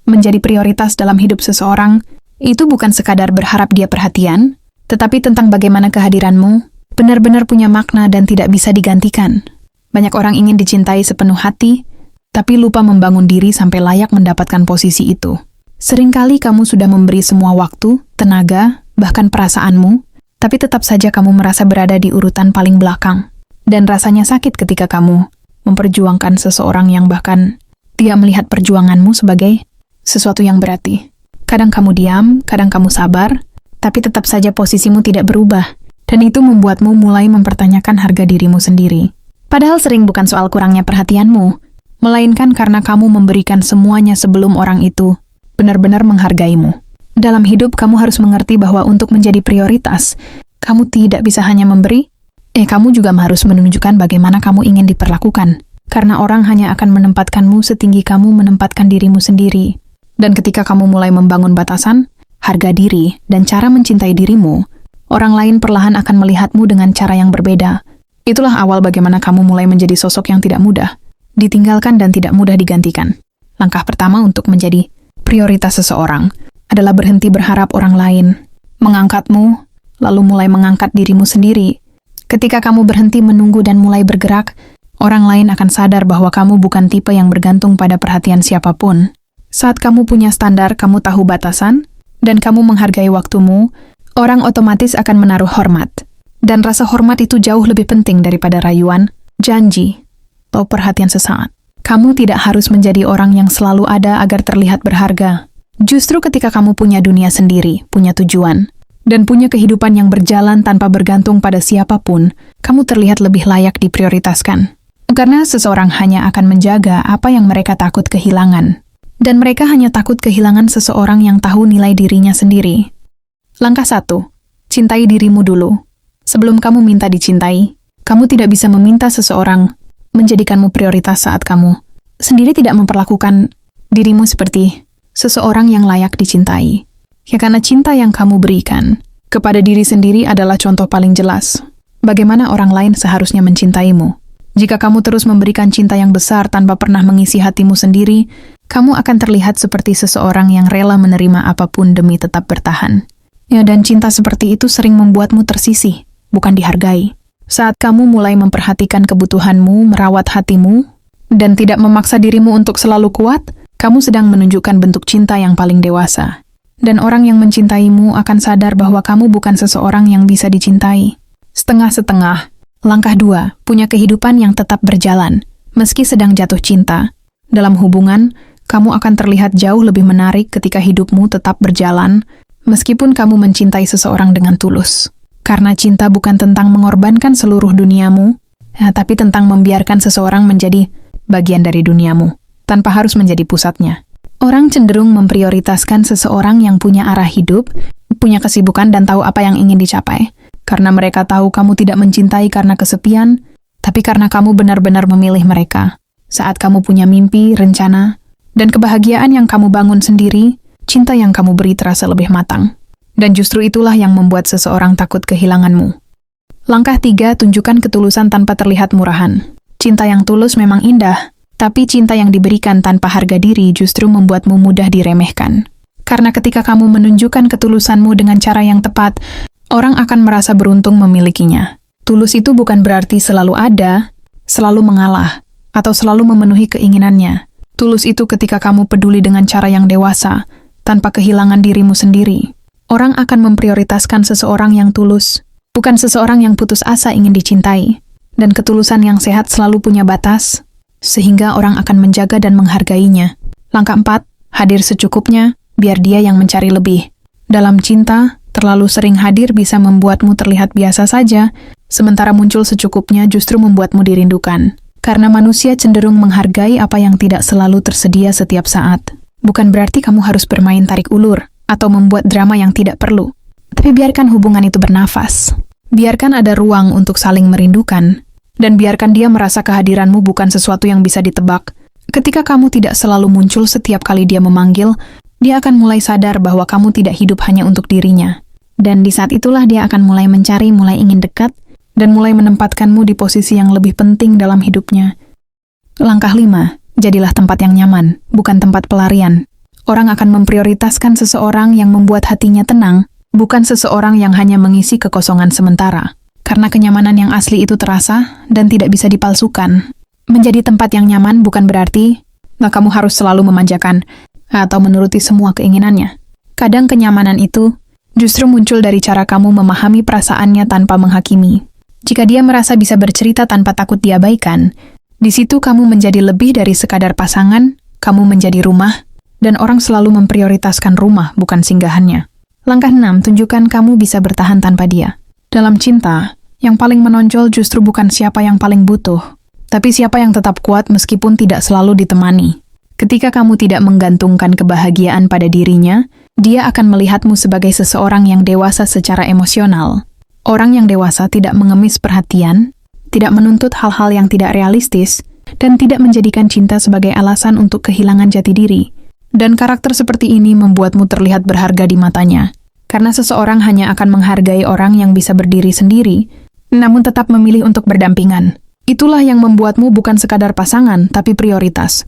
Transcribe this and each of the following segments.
menjadi prioritas dalam hidup seseorang, itu bukan sekadar berharap dia perhatian, tetapi tentang bagaimana kehadiranmu benar-benar punya makna dan tidak bisa digantikan. Banyak orang ingin dicintai sepenuh hati, tapi lupa membangun diri sampai layak mendapatkan posisi itu. Seringkali kamu sudah memberi semua waktu, tenaga, bahkan perasaanmu, tapi tetap saja kamu merasa berada di urutan paling belakang. Dan rasanya sakit ketika kamu memperjuangkan seseorang yang bahkan tidak melihat perjuanganmu sebagai sesuatu yang berarti. Kadang kamu diam, kadang kamu sabar, tapi tetap saja posisimu tidak berubah. Dan itu membuatmu mulai mempertanyakan harga dirimu sendiri. Padahal sering bukan soal kurangnya perhatianmu, melainkan karena kamu memberikan semuanya sebelum orang itu benar-benar menghargaimu. Dalam hidup, kamu harus mengerti bahwa untuk menjadi prioritas, kamu tidak bisa hanya memberi, kamu juga harus menunjukkan bagaimana kamu ingin diperlakukan. Karena orang hanya akan menempatkanmu setinggi kamu menempatkan dirimu sendiri. Dan ketika kamu mulai membangun batasan, harga diri, dan cara mencintai dirimu, orang lain perlahan akan melihatmu dengan cara yang berbeda. Itulah awal bagaimana kamu mulai menjadi sosok yang tidak mudah ditinggalkan dan tidak mudah digantikan. Langkah pertama untuk menjadi prioritas seseorang adalah berhenti berharap orang lain mengangkatmu, lalu mulai mengangkat dirimu sendiri. Ketika kamu berhenti menunggu dan mulai bergerak, orang lain akan sadar bahwa kamu bukan tipe yang bergantung pada perhatian siapapun. Saat kamu punya standar, kamu tahu batasan, dan kamu menghargai waktumu, orang otomatis akan menaruh hormat. Dan rasa hormat itu jauh lebih penting daripada rayuan, janji, atau perhatian sesaat. Kamu tidak harus menjadi orang yang selalu ada agar terlihat berharga. Justru ketika kamu punya dunia sendiri, punya tujuan, dan punya kehidupan yang berjalan tanpa bergantung pada siapapun, kamu terlihat lebih layak diprioritaskan. Karena seseorang hanya akan menjaga apa yang mereka takut kehilangan. Dan mereka hanya takut kehilangan seseorang yang tahu nilai dirinya sendiri. Langkah 1. Cintai dirimu dulu. Sebelum kamu minta dicintai, kamu tidak bisa meminta seseorang menjadikanmu prioritas saat kamu sendiri tidak memperlakukan dirimu seperti seseorang yang layak dicintai. Ya karena cinta yang kamu berikan kepada diri sendiri adalah contoh paling jelas bagaimana orang lain seharusnya mencintaimu. Jika kamu terus memberikan cinta yang besar tanpa pernah mengisi hatimu sendiri, kamu akan terlihat seperti seseorang yang rela menerima apapun demi tetap bertahan. Ya, dan cinta seperti itu sering membuatmu tersisih, bukan dihargai. Saat kamu mulai memperhatikan kebutuhanmu, merawat hatimu, dan tidak memaksa dirimu untuk selalu kuat, kamu sedang menunjukkan bentuk cinta yang paling dewasa. Dan orang yang mencintaimu akan sadar bahwa kamu bukan seseorang yang bisa dicintai setengah-setengah. Langkah 2, punya kehidupan yang tetap berjalan, meski sedang jatuh cinta. Dalam hubungan, kamu akan terlihat jauh lebih menarik ketika hidupmu tetap berjalan, meskipun kamu mencintai seseorang dengan tulus. Karena cinta bukan tentang mengorbankan seluruh duniamu, tapi tentang membiarkan seseorang menjadi bagian dari duniamu, tanpa harus menjadi pusatnya. Orang cenderung memprioritaskan seseorang yang punya arah hidup, punya kesibukan dan tahu apa yang ingin dicapai. Karena mereka tahu kamu tidak mencintai karena kesepian, tapi karena kamu benar-benar memilih mereka. Saat kamu punya mimpi, rencana, dan kebahagiaan yang kamu bangun sendiri, cinta yang kamu beri terasa lebih matang. Dan justru itulah yang membuat seseorang takut kehilanganmu. Langkah 3, tunjukkan ketulusan tanpa terlihat murahan. Cinta yang tulus memang indah, tapi cinta yang diberikan tanpa harga diri justru membuatmu mudah diremehkan. Karena ketika kamu menunjukkan ketulusanmu dengan cara yang tepat, orang akan merasa beruntung memilikinya. Tulus itu bukan berarti selalu ada, selalu mengalah, atau selalu memenuhi keinginannya. Tulus itu ketika kamu peduli dengan cara yang dewasa, tanpa kehilangan dirimu sendiri. Orang akan memprioritaskan seseorang yang tulus, bukan seseorang yang putus asa ingin dicintai. Dan ketulusan yang sehat selalu punya batas, sehingga orang akan menjaga dan menghargainya. Langkah 4, hadir secukupnya, biar dia yang mencari lebih. Dalam cinta, terlalu sering hadir bisa membuatmu terlihat biasa saja, sementara muncul secukupnya justru membuatmu dirindukan. Karena manusia cenderung menghargai apa yang tidak selalu tersedia setiap saat. Bukan berarti kamu harus bermain tarik ulur, atau membuat drama yang tidak perlu. Tapi biarkan hubungan itu bernafas. Biarkan ada ruang untuk saling merindukan, dan biarkan dia merasa kehadiranmu bukan sesuatu yang bisa ditebak. Ketika kamu tidak selalu muncul setiap kali dia memanggil, dia akan mulai sadar bahwa kamu tidak hidup hanya untuk dirinya. Dan di saat itulah dia akan mulai mencari, mulai ingin dekat, dan mulai menempatkanmu di posisi yang lebih penting dalam hidupnya. Langkah 5, jadilah tempat yang nyaman, bukan tempat pelarian. Orang akan memprioritaskan seseorang yang membuat hatinya tenang, bukan seseorang yang hanya mengisi kekosongan sementara. Karena kenyamanan yang asli itu terasa dan tidak bisa dipalsukan. Menjadi tempat yang nyaman bukan berarti kamu harus selalu memanjakan atau menuruti semua keinginannya. Kadang kenyamanan itu justru muncul dari cara kamu memahami perasaannya tanpa menghakimi. Jika dia merasa bisa bercerita tanpa takut diabaikan, di situ kamu menjadi lebih dari sekadar pasangan, kamu menjadi rumah, dan orang selalu memprioritaskan rumah, bukan singgahannya. Langkah 6, tunjukkan kamu bisa bertahan tanpa dia. Dalam cinta, yang paling menonjol justru bukan siapa yang paling butuh, tapi siapa yang tetap kuat meskipun tidak selalu ditemani. Ketika kamu tidak menggantungkan kebahagiaan pada dirinya, dia akan melihatmu sebagai seseorang yang dewasa secara emosional. Orang yang dewasa tidak mengemis perhatian, tidak menuntut hal-hal yang tidak realistis, dan tidak menjadikan cinta sebagai alasan untuk kehilangan jati diri. Dan karakter seperti ini membuatmu terlihat berharga di matanya. Karena seseorang hanya akan menghargai orang yang bisa berdiri sendiri, namun tetap memilih untuk berdampingan. Itulah yang membuatmu bukan sekadar pasangan, tapi prioritas.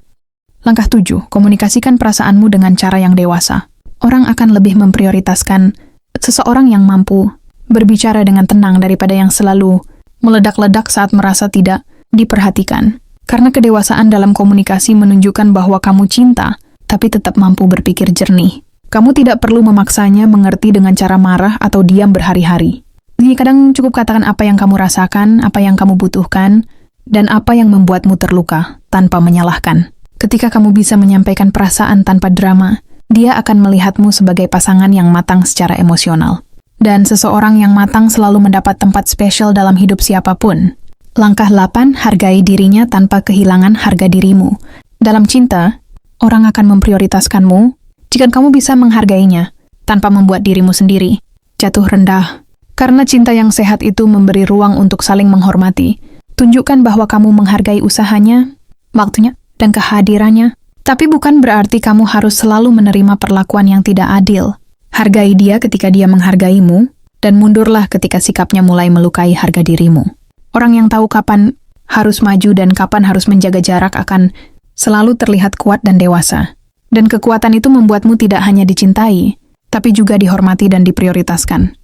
Langkah 7, komunikasikan perasaanmu dengan cara yang dewasa. Orang akan lebih memprioritaskan seseorang yang mampu berbicara dengan tenang daripada yang selalu meledak-ledak saat merasa tidak diperhatikan. Karena kedewasaan dalam komunikasi menunjukkan bahwa kamu cinta, tapi tetap mampu berpikir jernih. Kamu tidak perlu memaksanya mengerti dengan cara marah atau diam berhari-hari. Jadi kadang cukup katakan apa yang kamu rasakan, apa yang kamu butuhkan, dan apa yang membuatmu terluka, tanpa menyalahkan. Ketika kamu bisa menyampaikan perasaan tanpa drama, dia akan melihatmu sebagai pasangan yang matang secara emosional. Dan seseorang yang matang selalu mendapat tempat spesial dalam hidup siapapun. Langkah 8, hargai dirinya tanpa kehilangan harga dirimu. Dalam cinta, orang akan memprioritaskanmu jika kamu bisa menghargainya, tanpa membuat dirimu sendiri jatuh rendah. Karena cinta yang sehat itu memberi ruang untuk saling menghormati. Tunjukkan bahwa kamu menghargai usahanya, waktunya, dan kehadirannya. Tapi bukan berarti kamu harus selalu menerima perlakuan yang tidak adil. Hargai dia ketika dia menghargaimu, dan mundurlah ketika sikapnya mulai melukai harga dirimu. Orang yang tahu kapan harus maju dan kapan harus menjaga jarak akan selalu terlihat kuat dan dewasa. Dan kekuatan itu membuatmu tidak hanya dicintai, tapi juga dihormati dan diprioritaskan.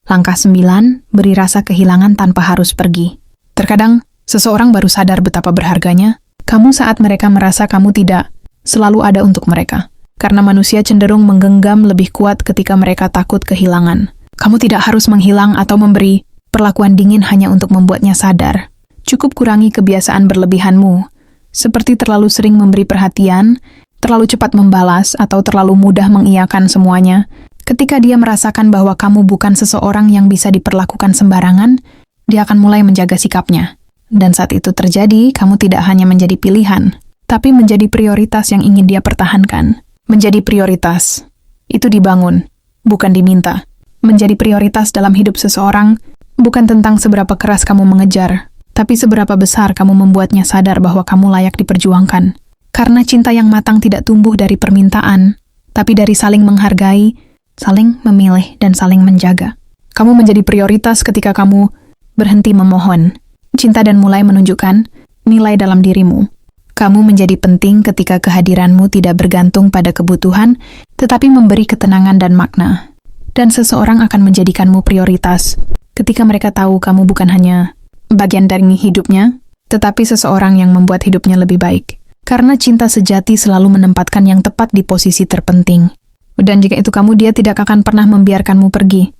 Langkah 9, beri rasa kehilangan tanpa harus pergi. Terkadang, seseorang baru sadar betapa berharganya kamu saat mereka merasa kamu tidak selalu ada untuk mereka. Karena manusia cenderung menggenggam lebih kuat ketika mereka takut kehilangan. Kamu tidak harus menghilang atau memberi perlakuan dingin hanya untuk membuatnya sadar. Cukup kurangi kebiasaan berlebihanmu, seperti terlalu sering memberi perhatian, terlalu cepat membalas, atau terlalu mudah mengiyakan semuanya. Ketika dia merasakan bahwa kamu bukan seseorang yang bisa diperlakukan sembarangan, dia akan mulai menjaga sikapnya. Dan saat itu terjadi, kamu tidak hanya menjadi pilihan, tapi menjadi prioritas yang ingin dia pertahankan. Menjadi prioritas, itu dibangun, bukan diminta. Menjadi prioritas dalam hidup seseorang, bukan tentang seberapa keras kamu mengejar, tapi seberapa besar kamu membuatnya sadar bahwa kamu layak diperjuangkan. Karena cinta yang matang tidak tumbuh dari permintaan, tapi dari saling menghargai, saling memilih, dan saling menjaga. Kamu menjadi prioritas ketika kamu berhenti memohon cinta dan mulai menunjukkan nilai dalam dirimu. Kamu menjadi penting ketika kehadiranmu tidak bergantung pada kebutuhan, tetapi memberi ketenangan dan makna. Dan seseorang akan menjadikanmu prioritas ketika mereka tahu kamu bukan hanya bagian dari hidupnya, tetapi seseorang yang membuat hidupnya lebih baik. Karena cinta sejati selalu menempatkan yang tepat di posisi terpenting. Dan jika itu kamu, dia tidak akan pernah membiarkanmu pergi.